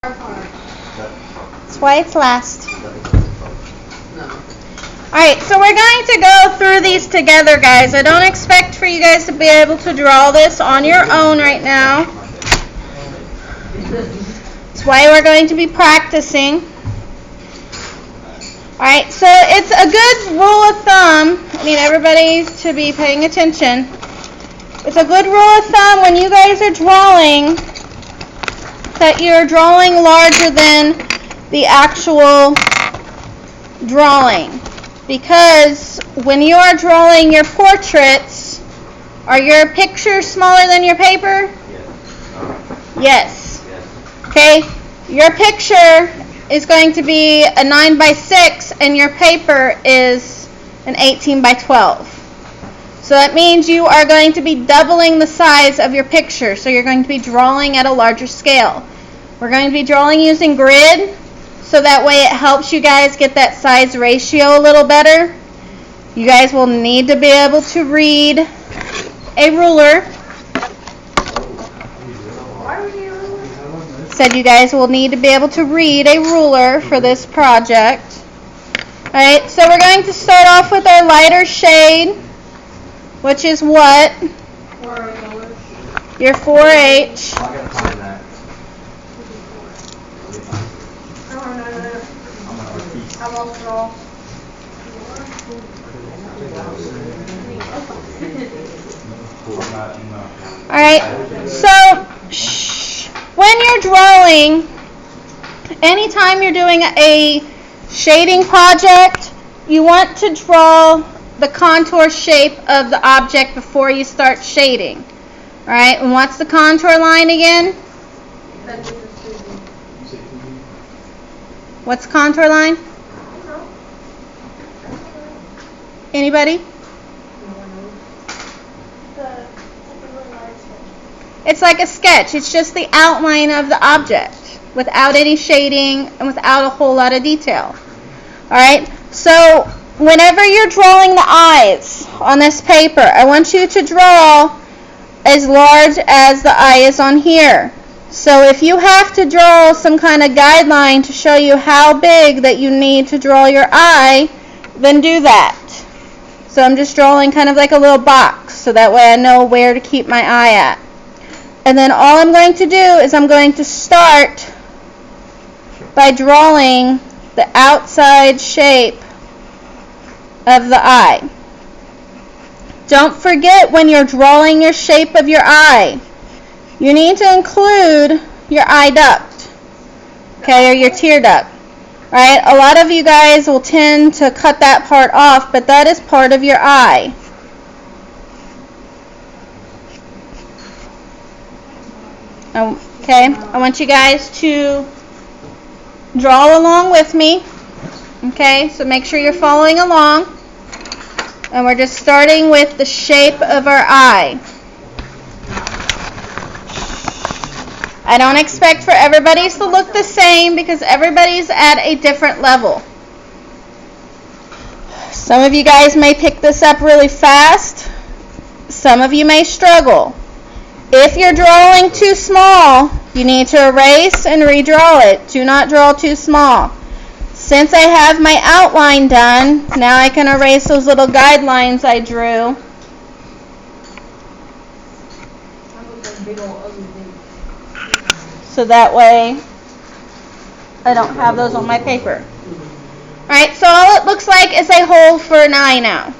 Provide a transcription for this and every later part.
That's why it's last. Alright, so we're going to go through these together, guys. I don't expect for you guys to be able to draw this on your own right now. That's why we're going to be practicing. Alright, so it's a good rule of thumb. I need everybody to be paying attention. It's a good rule of thumb when you guys are drawing that you're drawing larger than the actual drawing. Because when you are drawing your portraits, are your pictures smaller than your paper? Yes. Okay, your picture is going to be a 9 by 6 and your paper is an 18 by 12. So that means you are going to be doubling the size of your picture. So you're going to be drawing at a larger scale. We're going to be drawing using grid, so that way it helps you guys get that size ratio a little better. You guys will need to be able to read a ruler. Said you guys will need to be able to read a ruler for this project. Alright, so we're going to start off with our lighter shade, which is what? Your 4H. Alright, so when you're drawing, anytime you're doing a shading project, you want to draw the contour shape of the object before you start shading. Alright, and what's the contour line again? What's contour line? Anybody? It's like a sketch. It's just the outline of the object without any shading and without a whole lot of detail. Alright, so whenever you're drawing the eyes on this paper, I want you to draw as large as the eye is on here. So if you have to draw some kind of guideline to show you how big that you need to draw your eye, then do that. So I'm just drawing kind of like a little box, so that way I know where to keep my eye at. And then all I'm going to do is I'm going to start by drawing the outside shape of the eye. Don't forget, when you're drawing your shape of your eye, you need to include your eye duct, okay, or your tear duct. Alright, a lot of you guys will tend to cut that part off, but that is part of your eye. Okay, I want you guys to draw along with me. Okay, so make sure you're following along. And we're just starting with the shape of our eye. I don't expect for everybody's to look the same because everybody's at a different level. Some of you guys may pick this up really fast. Some of you may struggle. If you're drawing too small, you need to erase and redraw it. Do not draw too small. Since I have my outline done, now I can erase those little guidelines I drew. So that way I don't have those on my paper. Alright, so all it looks like is a hole for an eye now.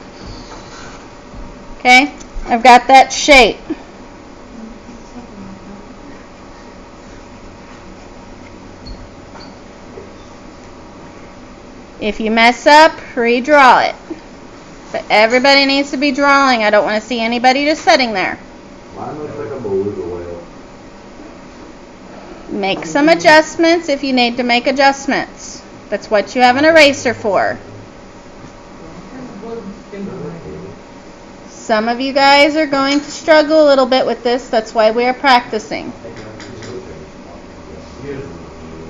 Okay, I've got that shape. If you mess up, redraw it. But everybody needs to be drawing. I don't want to see anybody just sitting there. Mine looks like a beluga whale. Make some adjustments if you need to make adjustments. That's what you have an eraser for. Some of you guys are going to struggle a little bit with this. That's why we are practicing.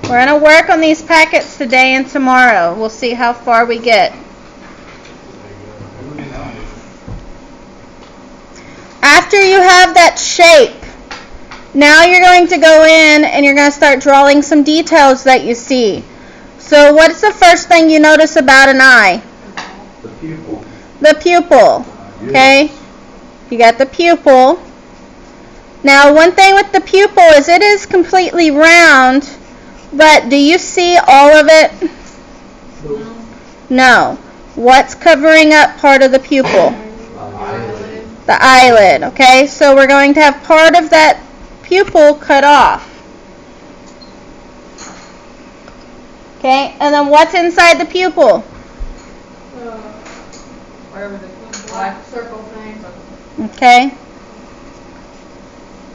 We're going to work on these packets today and tomorrow. We'll see how far we get. After you have that shape, Now you're going to go in and you're going to start drawing some details that you see. So what's the first thing you notice about an eye? The pupil. The pupil. Okay? You got the pupil. Now one thing with the pupil is it is completely round, but do you see all of it? No. What's covering up part of the pupil? The eyelid. Okay? So we're going to have part of that pupil cut off. Okay? And then what's inside the pupil? Wherever the black circle thing. Okay?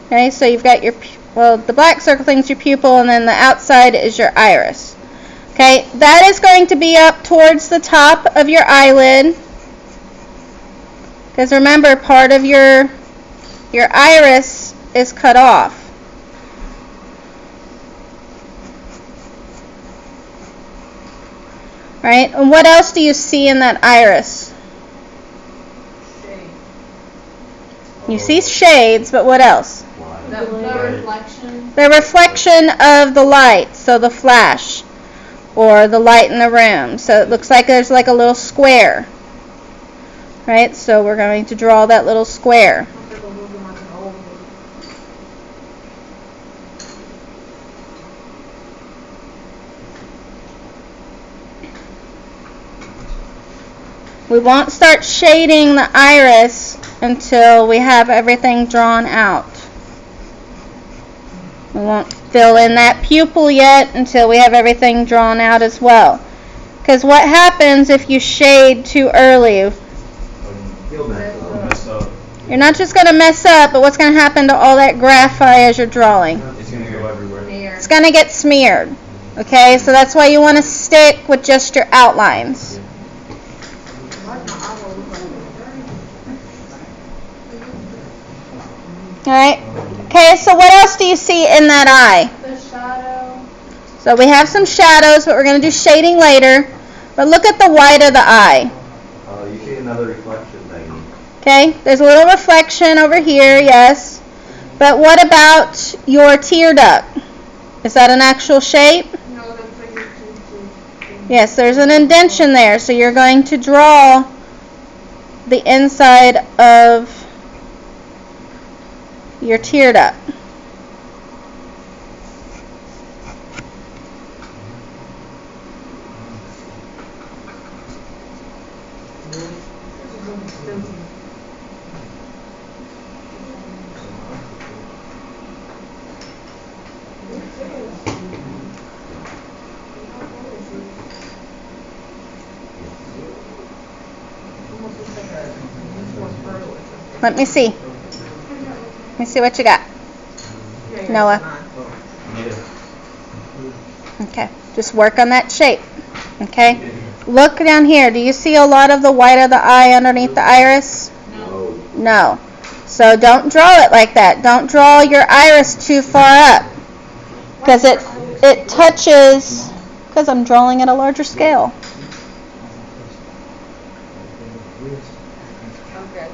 Okay, so you've got your, the black circle thing's your pupil, and then the outside is your iris. Okay, that is going to be up towards the top of your eyelid. Because remember, part of your iris is cut off. Right? And what else do you see in that iris? Shade. You see shades, but what else? The reflection. The reflection of the light, so the flash, or the light in the room. So it looks like there's like a little square. Right? So we're going to draw that little square. We won't start shading the iris until we have everything drawn out. We won't fill in that pupil yet until we have everything drawn out as well. Because what happens if you shade too early? You'll mess up. You're not just going to mess up, but what's going to happen to all that graphite as you're drawing? It's going to go everywhere. It's going to get smeared. Okay, so that's why you want to stick with just your outlines. Alright, okay, so what else do you see in that eye? The shadow. So we have some shadows, but we're going to do shading later. But look at the white of the eye. You see another reflection thing. Okay, there's a little reflection over here, yes. But what about your tear duct? Is that an actual shape? No, that's like a two. Yes, there's an indentation there, so you're going to draw the inside of your tear duct. Let me see. Let me see what you got. Noah. Okay, just work on that shape. Okay, look down here. Do you see a lot of the white of the eye underneath the iris? No. So don't draw it like that. Don't draw your iris too far up, because it touches, because I'm drawing at a larger scale. Okay.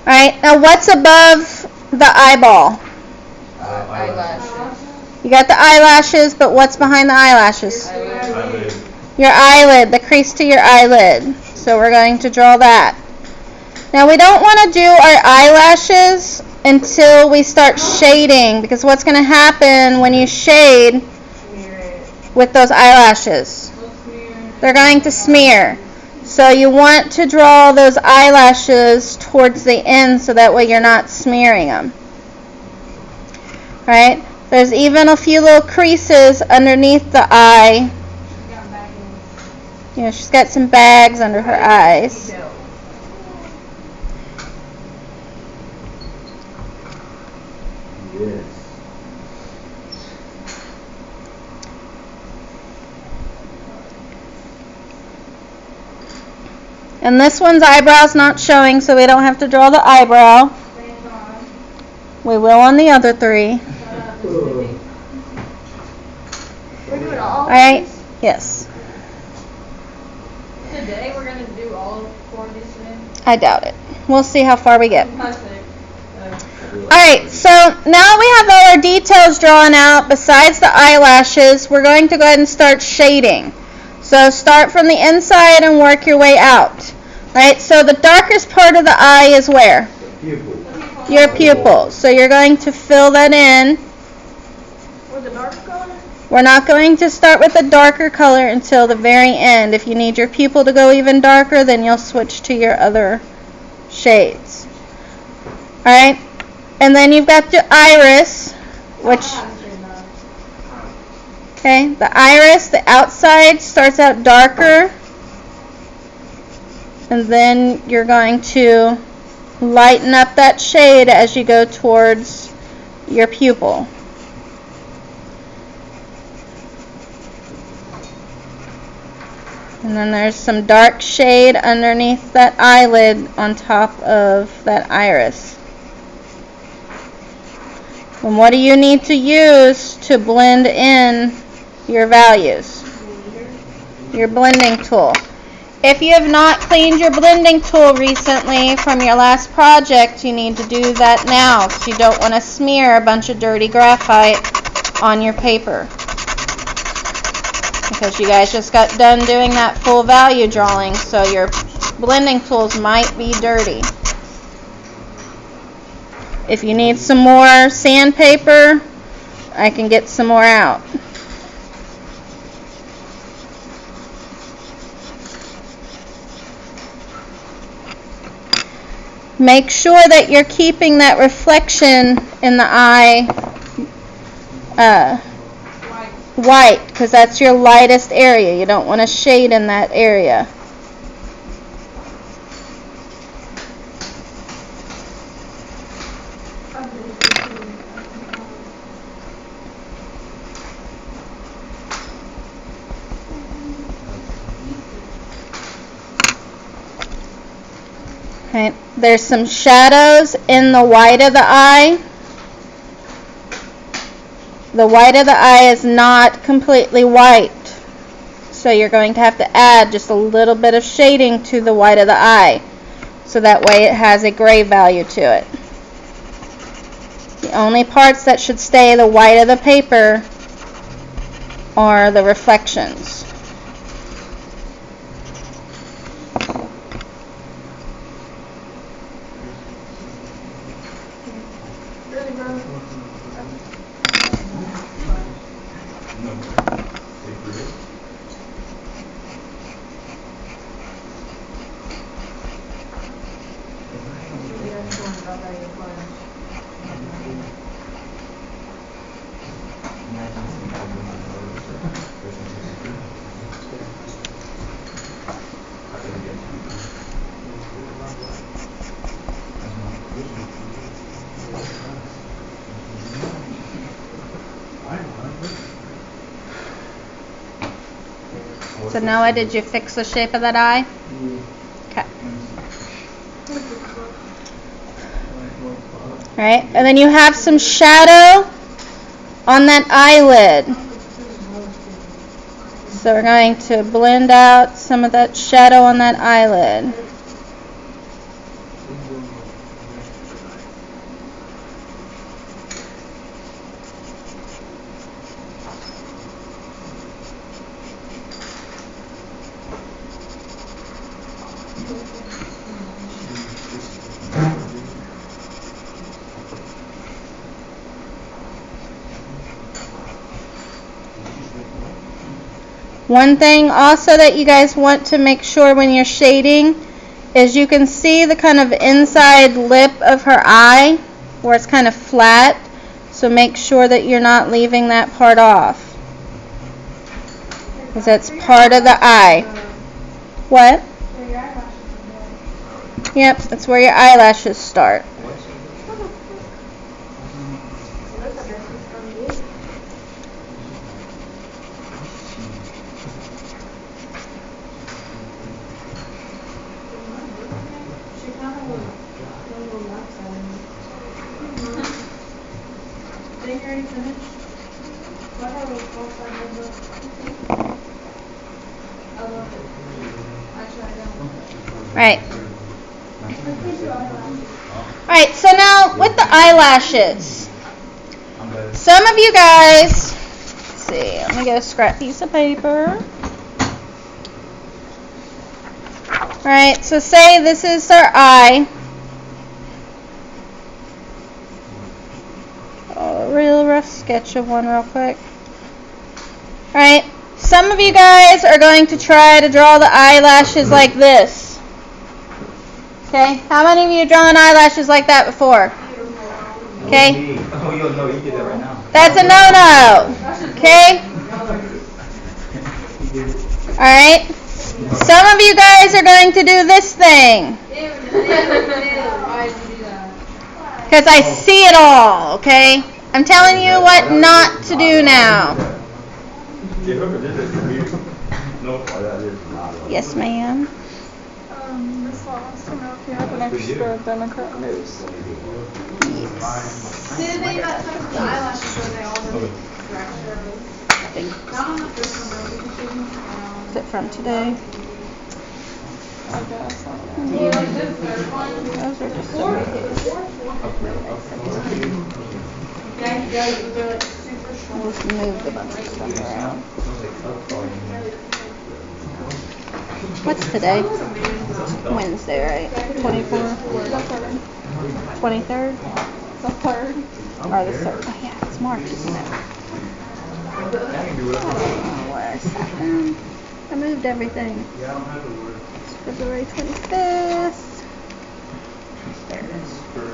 Alright, now what's above the eyeball? Eyelashes. You got the eyelashes, but what's behind the eyelashes? Eyelid. Your eyelid, the crease to your eyelid. So we're going to draw that. Now we don't want to do our eyelashes until we start shading, because what's going to happen when you shade Smear it. with those eyelashes? They're going to smear. So you want to draw those eyelashes towards the end so that way you're not smearing them. Right? There's even a few little creases underneath the eye. You know, she's got some bags under her eyes. Yes. And this one's eyebrow's not showing, so we don't have to draw the eyebrow. We will on the other three. We're doing all Alright? Yes. today. We're gonna do all four of these today. I doubt it. We'll see how far we get. Perfect. Alright, so now we have all our details drawn out besides the eyelashes. We're going to go ahead and start shading. So start from the inside and work your way out. Right, so the darkest part of the eye is where? The pupil. Your pupil. So you're going to fill that in. Or the dark color? We're not going to start with the darker color until the very end. If you need your pupil to go even darker, then you'll switch to your other shades. Alright? And then you've got the iris, which, okay, the iris, the outside starts out darker. And then you're going to lighten up that shade as you go towards your pupil. And then there's some dark shade underneath that eyelid on top of that iris. And what do you need to use to blend in your values? Your blending tool. If you have not cleaned your blending tool recently from your last project, you need to do that now because you don't want to smear a bunch of dirty graphite on your paper. Because you guys just got done doing that full value drawing, so your blending tools might be dirty. If you need some more sandpaper, I can get some more out. Make sure that you're keeping that reflection in the eye white, because that's your lightest area. You don't want to shade in that area. Okay, there's some shadows in the white of the eye. The white of the eye is not completely white, so you're going to have to add just a little bit of shading to the white of the eye, so that way it has a gray value to it. The only parts that should stay the white of the paper are the reflections. So Noah, did you fix the shape of that eye? Okay. Alright, and then you have some shadow on that eyelid. So we're going to blend out some of that shadow on that eyelid. One thing also that you guys want to make sure when you're shading is you can see the kind of inside lip of her eye where it's kind of flat. So make sure that you're not leaving that part off, because that's part of the eye. What? Yep, that's where your eyelashes start. Right. Alright, so now with the eyelashes. Some of you guys, let's see, let me get a scrap piece of paper. Alright, so say this is our eye. A real rough sketch of one real quick. Alright, some of you guys are going to try to draw the eyelashes like this. Okay, how many of you have drawn eyelashes like that before? Okay? Oh, you did that right now. That's a no-no. Okay? Alright? Some of you guys are going to do this thing. Because I see it all, okay? I'm telling you what not to do now. Yes, ma'am. Miss Law wants to know if you have an extra Democrat news. Yes. See the thing about some of the eyelashes where they all go not on the first one though, because you Is it from today? I guess. like this third one. Those are just Yeah, he does, but they're like super short. I'll just move the bunch of stuff around. What's today? Wednesday, right? 24th? 23rd? The third. Or the 3rd? Oh yeah, it's March, isn't it? I don't know where I sat down. I moved everything. It's February 25th. There it is. There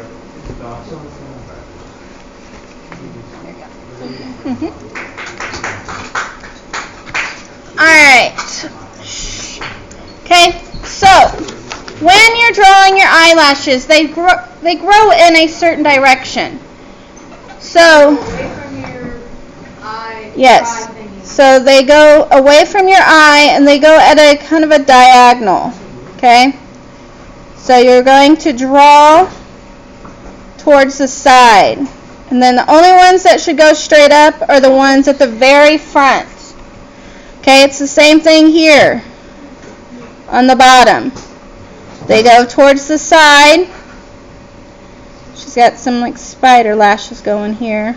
you go. Alright. Okay, so when you're drawing your eyelashes, they grow in a certain direction. So, Away from your eye. yes. eye thingy. So they go away from your eye and they go at a kind of a diagonal. Okay? So you're going to draw towards the side. And then the only ones that should go straight up are the ones at the very front. Okay, it's the same thing here on the bottom. They go towards the side. She's got some like spider lashes going here.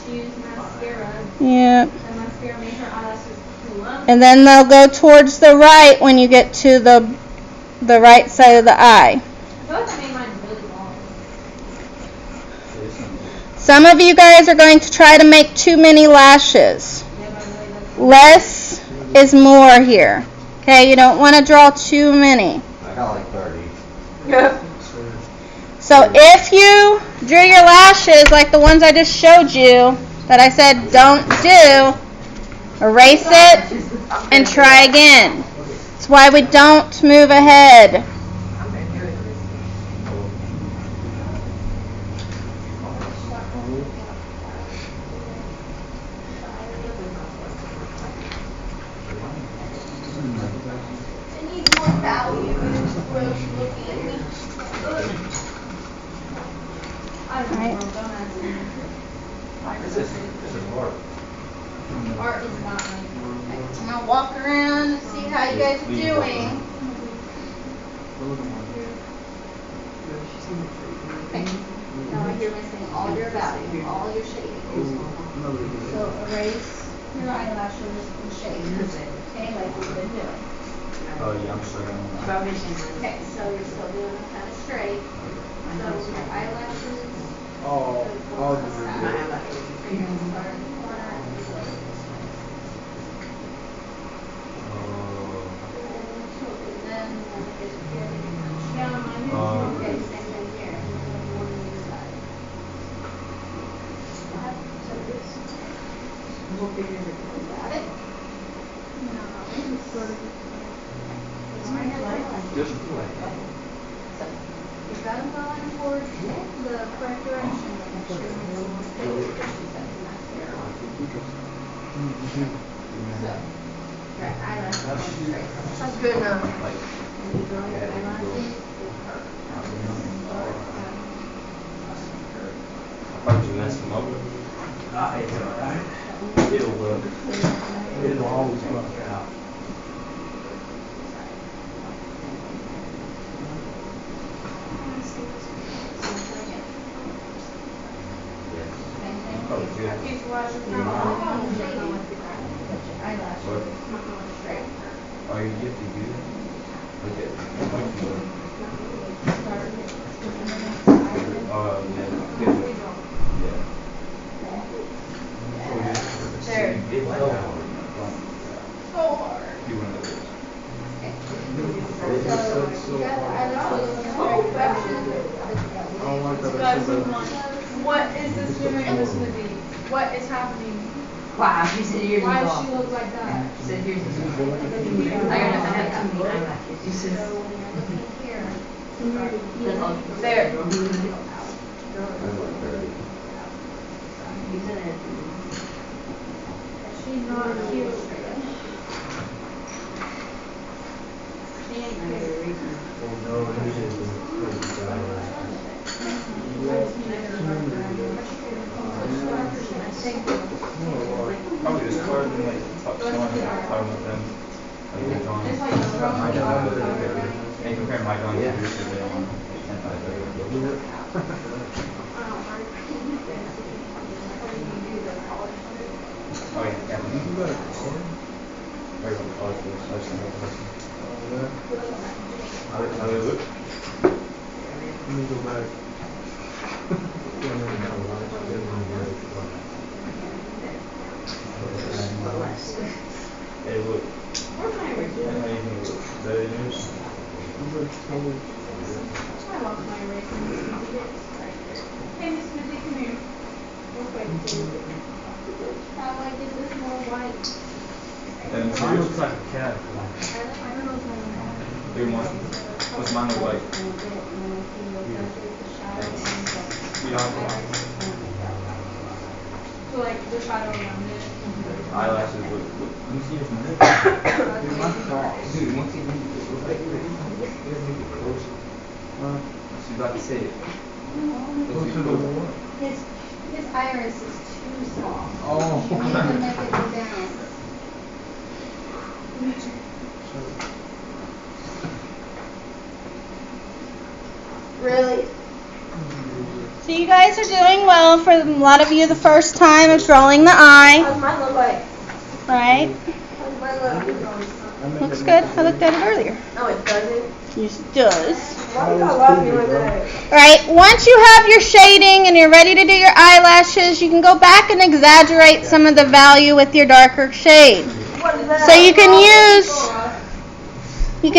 She used mascara. Yep. And mascara made her eyelashes plump. And then they'll go towards the right when you get to the right side of the eye. I feel like I made mine really long. Some of you guys are going to try to make too many lashes. Yeah, but I really like Less is more here. Okay, you don't want to draw too many. I got like 30. So if you drew your lashes like the ones I just showed you, that I said don't do, erase it and try again. That's why we don't move ahead. Alright. This is art. Art is not my I'm going to walk around and see how you guys are doing. Okay. Now I hear missing all your value, all your shading. So erase your eyelashes and shade. Okay, like we've been doing. Oh, yeah, I'm sure. Okay, so you're still doing it kind of straight. So your eyelashes. Oh, Okay, same thing here. One on each side. Got it? Just play. So, you've got them going towards the correct direction. Make sure you're more stable. So, your eyelashes are straight. That's good enough. And you draw your eyelashes. How'd you mess them up? It'll work. It'll always work out. case you wash your crown. Oh, you get to do that? Look at There. it's So hard. you one of those. I don't like that. Guys, what is this doing in the smoothie? What is happening? Wow, she said yours is Why does off. she look like that? She said yours is off. I have too many eyelashes. She says. That's all. There. She's not cute. She ain't cute. Probably just cars and like top showing and talking with them. Like they're drawing. It's like a strong My dog. drawing. And compare my drawing to yours because they don't want Oh yeah, yeah. You got a cord? Very well, college course. I just think that's how they look. Let me go back. They look. How do you think it looks? Better than yours? I lost my erasing. Hey, Miss Smithie, come here. Real quick. How do I get this more white? And Mine yours? looks like a cat. I don't know if Your one? What's mine look like? You don't have one. So like the shadow around it. Eyelashes look. Let me see your from there. Dude, once you leave, it looks like you're close. She's about to say it. Closer to the wall. His iris is too soft. Oh. You need to make it go down. Really? So you guys are doing well. For a lot of you, the first time of drawing the eye, What does mine look like? right? What does mine look like? Looks good. I looked at it earlier. No, it doesn't. It does. Why are you laughing like that? Right, once you have your shading and you're ready to do your eyelashes, you can go back and exaggerate some of the value with your darker shade. What is that? So you can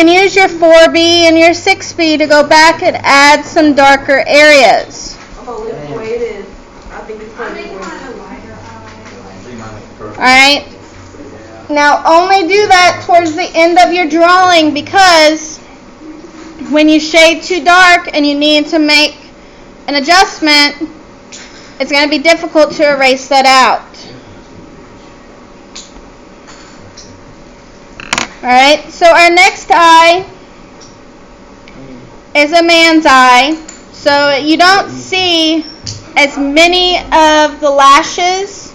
use your 4B and your 6B to go back and add some darker areas. I'm gonna leave it the way it is. I think it's I funny. make mine a lighter eye. See mine looks perfect. Alright? Now only do that towards the end of your drawing, because when you shade too dark and you need to make an adjustment, it's going to be difficult to erase that out. Alright, so our next eye is a man's eye. So you don't see as many of the lashes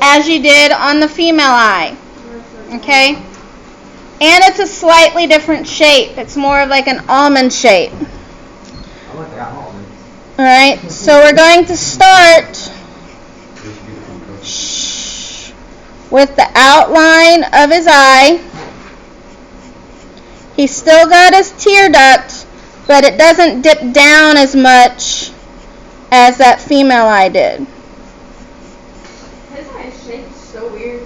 as you did on the female eye. Okay? And it's a slightly different shape. It's more of like an almond shape. Alright, so we're going to start with the outline of his eye. He's still got his tear duct, but it doesn't dip down as much as that female eye did. His eye is shaped so weird.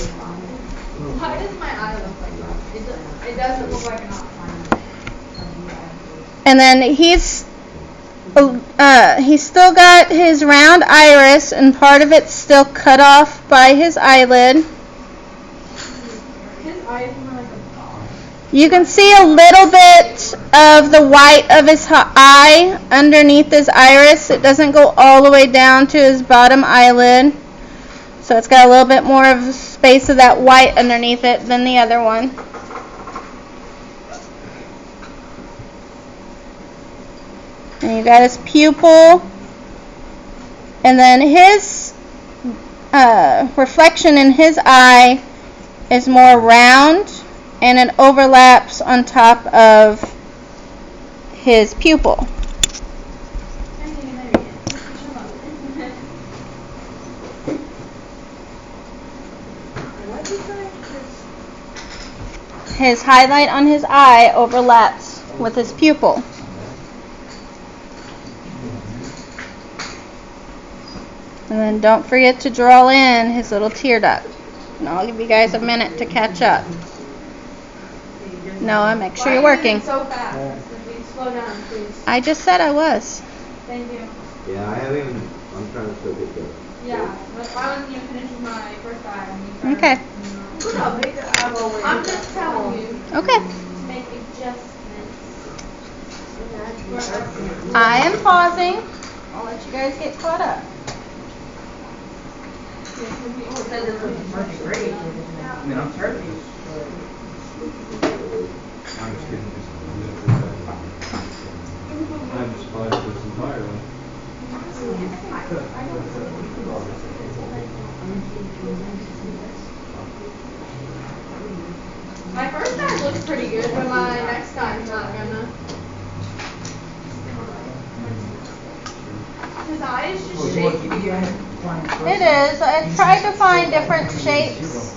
Why does my eye look like that? It doesn't look like an outline. And then he's still got his round iris, and part of it's still cut off by his eyelid. His eye is more like a dog. You can see a little bit of the white of his eye underneath his iris. It doesn't go all the way down to his bottom eyelid. So it's got a little bit more of space of that white underneath it than the other one. And you got his pupil. And then his reflection in his eye is more round and it overlaps on top of his pupil. What'd you say? His highlight on his eye overlaps with his pupil. And then don't forget to draw in his little tear duct. And I'll give you guys a minute to catch up. Noah, make sure you're working. So fast. Slow down, please. I just said I was. Thank you. Yeah, I haven't even, I'm trying to still get there. Yeah, but I wasn't even finished with my first eye. And you started, Okay. Look how big the eyeball is. I'm just telling you. Okay. Make adjustments. I am pausing. I'll let you guys get caught up. I mean, I'm turkey. I'm just kidding. I'm surprised this entirely. My first time looks pretty good, but my next time's not gonna. His eye is just shaky. It is. I tried to find different shapes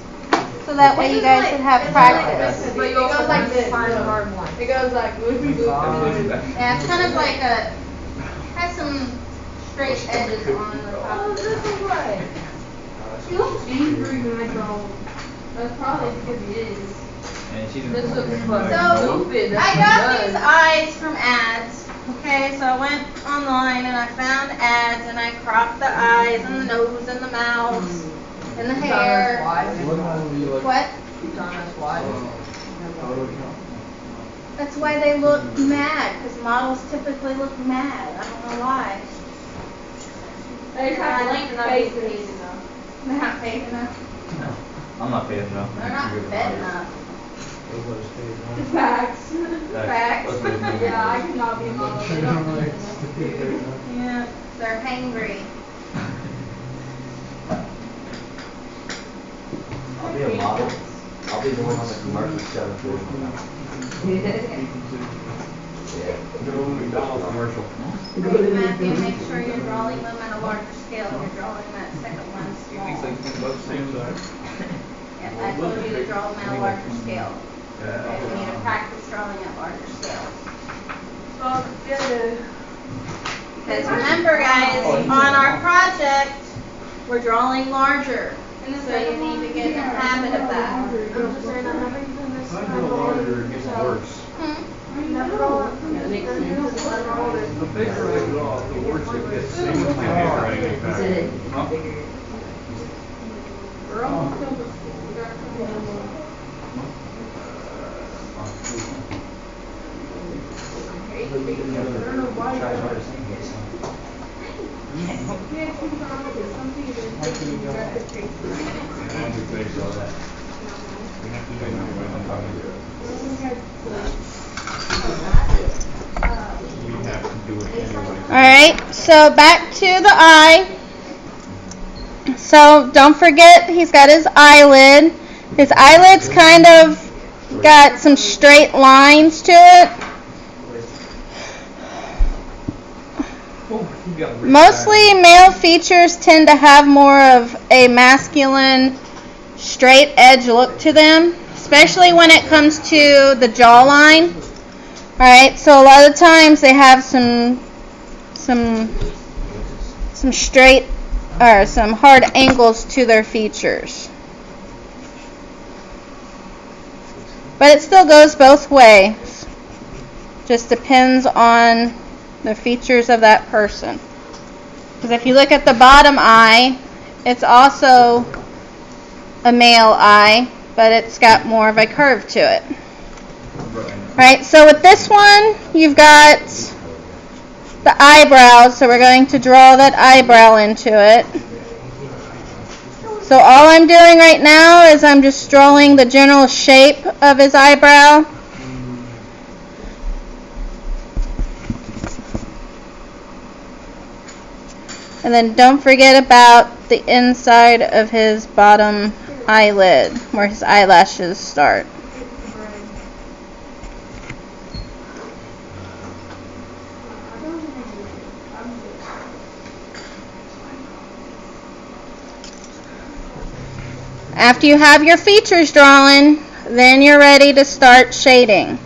so that way you guys would have practice. But it goes like this. It goes like loopy loop. Yeah, it's kind of like has some straight edges on the top. Oh, this is what? He looks angry when I draw. That's probably because he is. And she's This looks So, stupid. I got these eyes from ads. Okay, so I went online and I found ads and I cropped the eyes and the nose and the mouth and the hair. What? That's why they look mad, because models typically look mad. I don't know why. They just have blank faces. They're not fake enough. No, I'm not paying enough. They're not fed enough. Facts. Facts. Yeah, I cannot be a model. They don't look enough. Yeah, they're hangry. I'll be a model. I'll be the one on the commercial show. Yeah. McDonald's commercial. Matthew, make sure you're drawing them at a larger scale. You're drawing that second one small. Both same size. Yeah, I told you to draw them at a larger scale. Okay, we need to practice drawing at larger scales. Oh, good. Because remember, guys, on our project, we're drawing larger. So you need to get in the habit of that. I'm just saying, I've never even this. If I go larger, it gets worse. Never draw. The bigger I draw, the worse it gets. Same with my handwriting, in fact. Huh? We're almost done with Alright, so back to the eye. So don't forget he's got his eyelid. His eyelid's kind of got some straight lines to it. Mostly male features tend to have more of a masculine straight edge look to them, especially when it comes to the jawline. Alright, so a lot of times they have some straight or some hard angles to their features. But it still goes both ways. Just depends on the features of that person. Because if you look at the bottom eye, it's also a male eye, but it's got more of a curve to it. Right, so with this one, you've got the eyebrows, so we're going to draw that eyebrow into it. So all I'm doing right now is I'm just drawing the general shape of his eyebrow. And then don't forget about the inside of his bottom eyelid, where his eyelashes start. After you have your features drawn, then you're ready to start shading.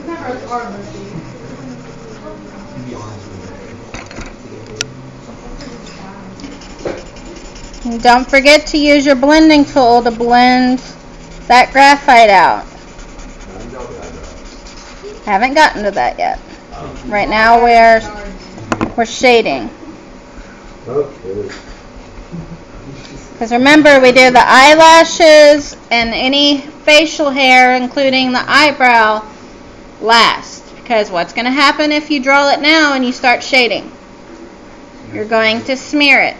Remember, it's hard, Lucy. And don't forget to use your blending tool to blend that graphite out. Haven't gotten to that yet. Right now we're shading. Because remember, we do the eyelashes and any facial hair, including the eyebrow, last. Because what's going to happen if you draw it now and you start shading? You're going to smear it.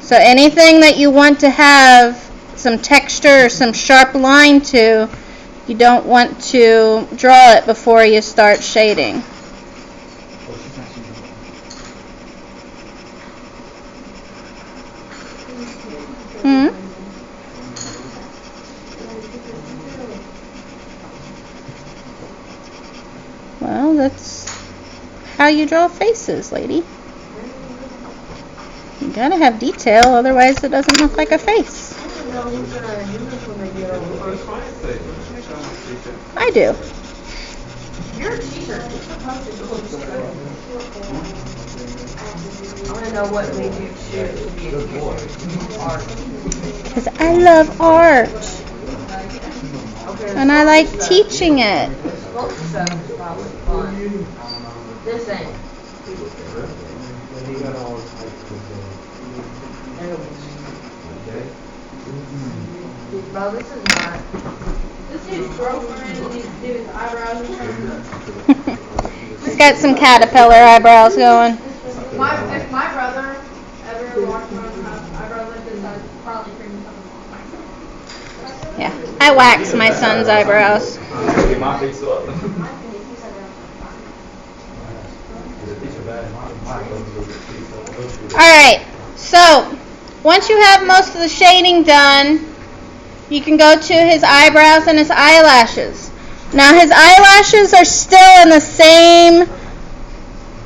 So anything that you want to have some texture or some sharp line to, you don't want to draw it before you start shading. Well, that's how you draw faces, lady. You gotta have detail, otherwise it doesn't look like a face. I do. You're a teacher. I want to know what made you choose to be a teacher. Art. Because I love art. Okay, And I like teaching it. sculpt stuff is probably fun. This ain't. Bro, this is not. This dude's girlfriend needs to do his eyebrows and something. He's got some caterpillar eyebrows going. If my brother ever walked around with eyebrows like this, I'd probably bring him something myself. Yeah, I wax my son's eyebrows. Get my face up. Alright, so once you have most of the shading done, you can go to his eyebrows and his eyelashes. Now his eyelashes are still in the same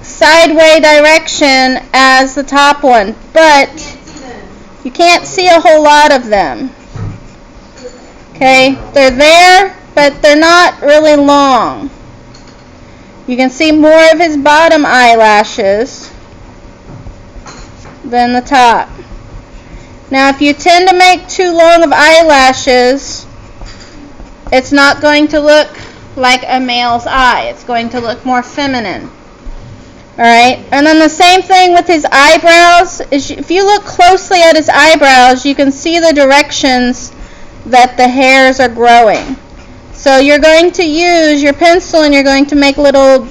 sideway direction as the top one, but you can't see a whole lot of them. Okay, they're there, but they're not really long. You can see more of his bottom eyelashes than the top. Now, if you tend to make too long of eyelashes, it's not going to look like a male's eye. It's going to look more feminine. Alright, and then the same thing with his eyebrows. If you look closely at his eyebrows, you can see the directions that the hairs are growing. So you're going to use your pencil and you're going to make little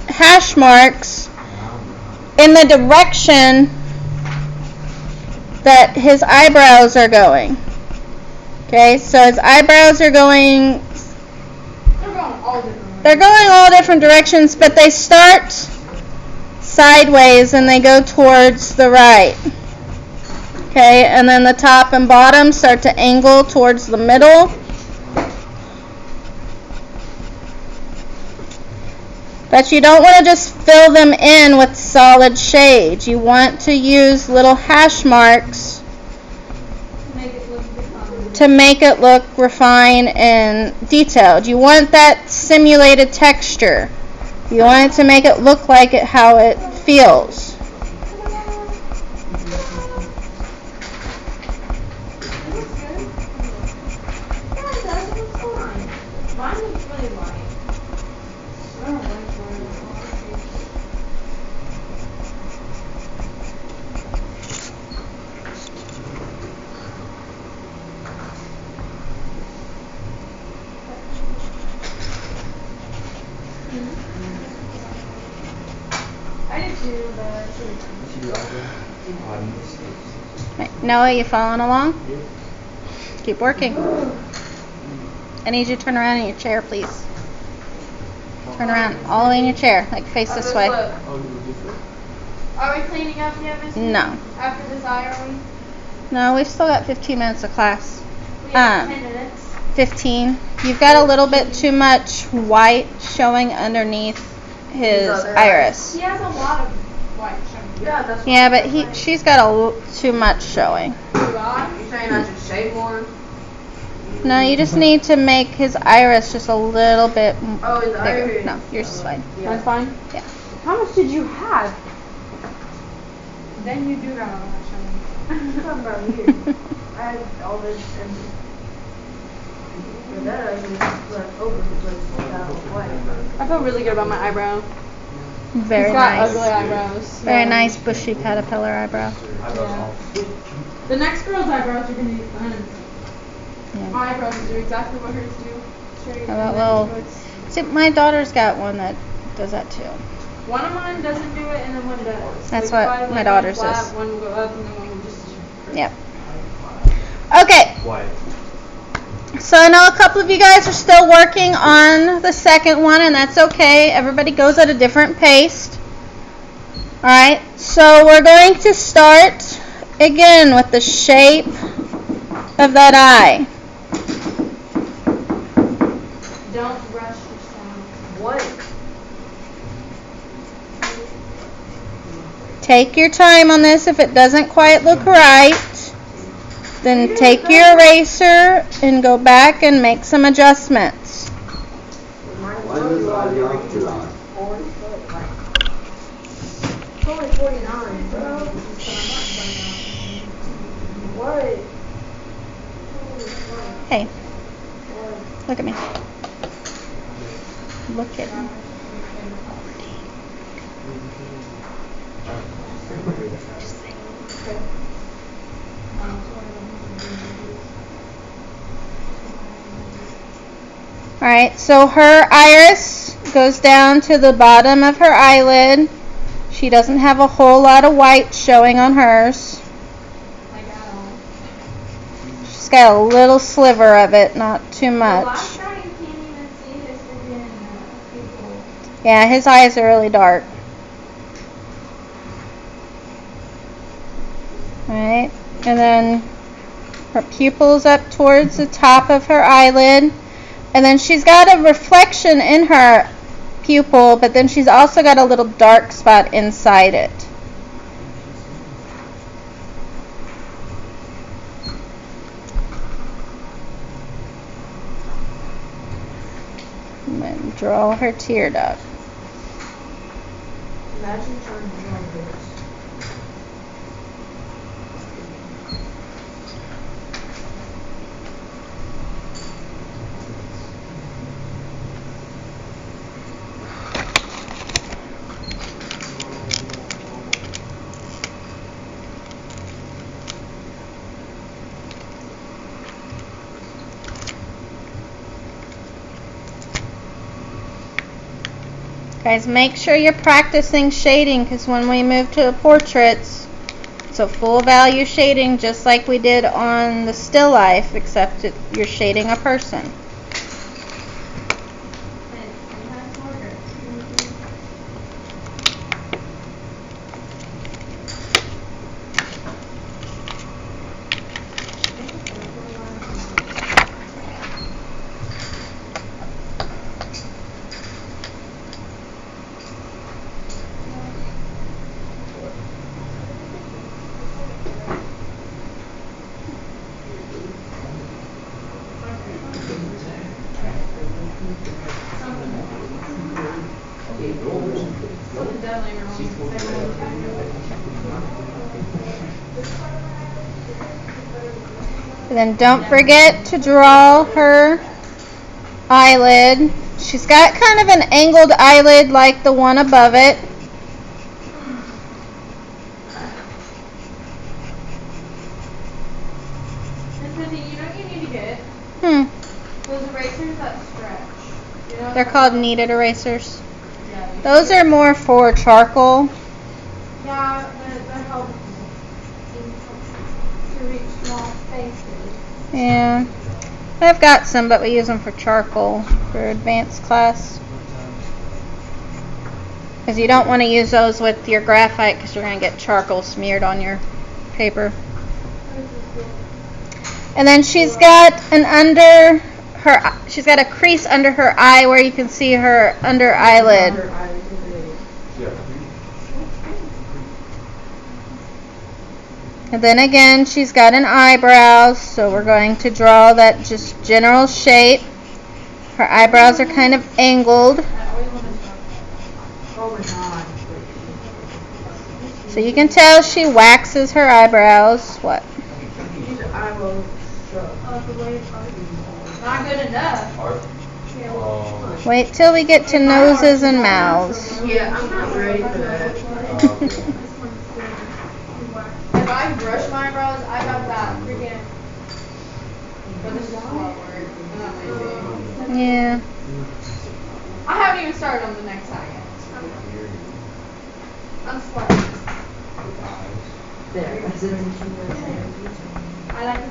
hash marks in the direction that his eyebrows are going. Okay, so his eyebrows are going, they're going all different directions, but they start sideways and they go towards the right. Okay, and then the top and bottom start to angle towards the middle. But you don't want to just fill them in with solid shades. You want to use little hash marks to make it look refined and detailed. You want that simulated texture. You want it to make it look like it how it feels. I did too, but I should have You should do eyebrow. Oh, I missed it. Right. Noah, you following along? Keep working. I need you to turn around in your chair, please. Turn around all the way in your chair, like face this way. Oh, you would do it? Are we cleaning up yet, Miss? No. After this eye, are we? No, we've still got 15 minutes of class. We have 10 minutes. 15. You've got a little bit too much white showing underneath his other iris. He has a lot of white showing. Yeah, that's Yeah, but she's got too much showing. God. You saying I should shave more? No, you just need to make his iris just a little bit Oh, his bigger. iris. No, yours is fine. That's fine? Yeah. How much did you have? Then you do have a lot showing. I'm talking about here. I had all this and for that I was left over because without white. I feel really good about my eyebrow. Very He's got nice. ugly eyebrows. Very Yeah. nice bushy caterpillar eyebrow. The next girl's eyebrows are gonna be fun. Yeah. My eyebrows do exactly what hers do. Straight How about and then little- towards- See, my daughter's got one that does that too. One of mine doesn't do it and then one does. That's Like, what if I my lay daughter's flat, does. One will go up and then one will just. Yep. Okay. White. So I know a couple of you guys are still working on the second one, and that's okay. Everybody goes at a different pace. Alright, so we're going to start again with the shape of that eye. Don't rush yourself. What? Take your time on this. If it doesn't quite look right, then take your eraser and go back and make some adjustments. Why was I off too long? It's only 49, bro. What? Hey, look at me. Look at me. Alright, so her iris goes down to the bottom of her eyelid. She doesn't have a whole lot of white showing on hers. Like at all. She's got a little sliver of it, not too The much. last guy, you can't even see his freaking pupil. Yeah, his eyes are really dark. Alright, and then her pupil's up towards the top of her eyelid. And then she's got a reflection in her pupil, but then she's also got a little dark spot inside it. And then draw her tear duct. Imagine trying to draw this. Guys, make sure you're practicing shading, because when we move to the portraits, it's a full value shading just like we did on the still life, except you're shading a person. And that's harder. And then don't forget to draw her eyelid. She's got kind of an angled eyelid like the one above it. Miss Missy, you know what you need to get? Those erasers that stretch. You know? They're called kneaded erasers. Yeah, you Those are more for charcoal. Yeah, that helps to reach small spaces. Yeah. I've got some, but we use them for charcoal for advanced class. Because you don't want to use those with your graphite because you're going to get charcoal smeared on your paper. And then she's got she's got a crease under her eye where you can see her under eyelid. And then again, she's got an eyebrows, so we're going to draw that just general shape. Her eyebrows are kind of angled. So you can tell she waxes her eyebrows. What? Not good enough. Wait till we get to noses and mouths. Yeah, I'm not ready for that. If I brush my eyebrows, I got that freaking. But this is a lot of work. I'm not lazy. Yeah. I haven't even started on the next side yet. I'm sweating. There. I like it.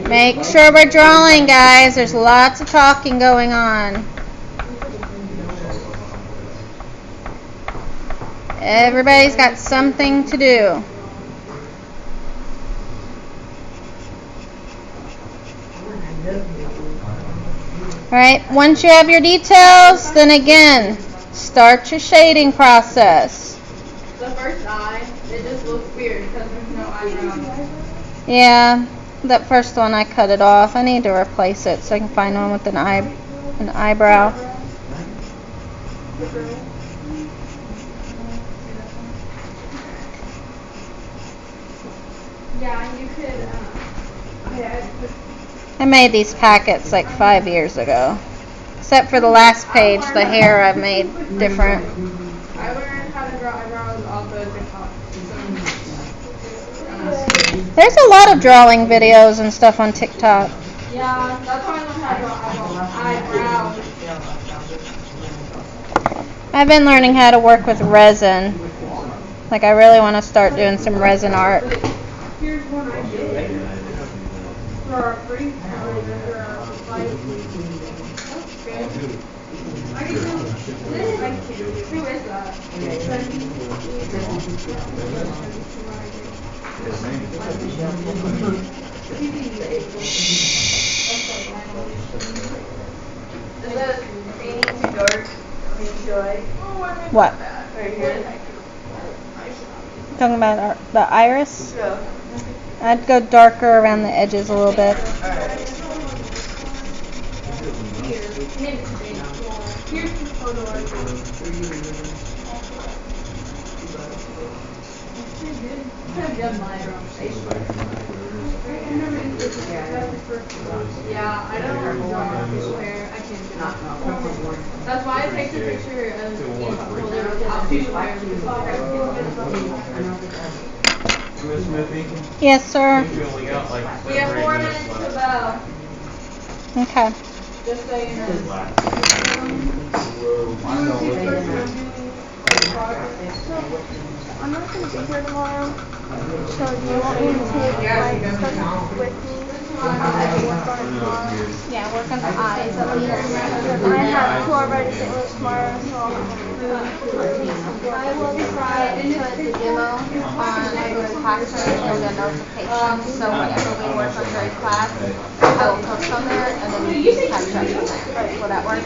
Make sure we're drawing, guys. There's lots of talking going on. Everybody's got something to do. Alright, once you have your details, then again, start your shading process. The first eye, it just looks weird because there's no eyebrows. Yeah, that first one I cut it off. I need to replace it so I can find one with an eyebrow. Yeah, you could, I made these packets like 5 years ago. Except for the last page, the hair I've made different. I learned how to draw eyebrows off of TikTok. There's a lot of drawing videos and stuff on TikTok. Yeah, that's how I learned how to draw eyebrows. I've been learning how to work with resin. Like I really want to start doing some resin art. Here's one I did. For our free time, for our life. I can do this. Who is that? Is that painting too dark? Should I? What? Right here. Talking about the iris? Yeah. I'd go darker around the edges a little bit. Here's the photo I did. Could have done mine wrong. Yeah, I don't want to draw facial hair. I can't do that. That's why I take a picture of each folder without facial hair. Miss Smithy, Yes, sir. we only got like We have 4 minutes to bell, Okay. just so you know. I'm not going to be here tomorrow, so do you want me to take my stuff with me? I have to work on it tomorrow. Yeah, work on the eyes at least. I have to already St. Louis tomorrow, so I'll I will try and put the demo on the classroom and the notifications, so whenever we work on during class, I will post on there and then you can catch up from there. Will that work?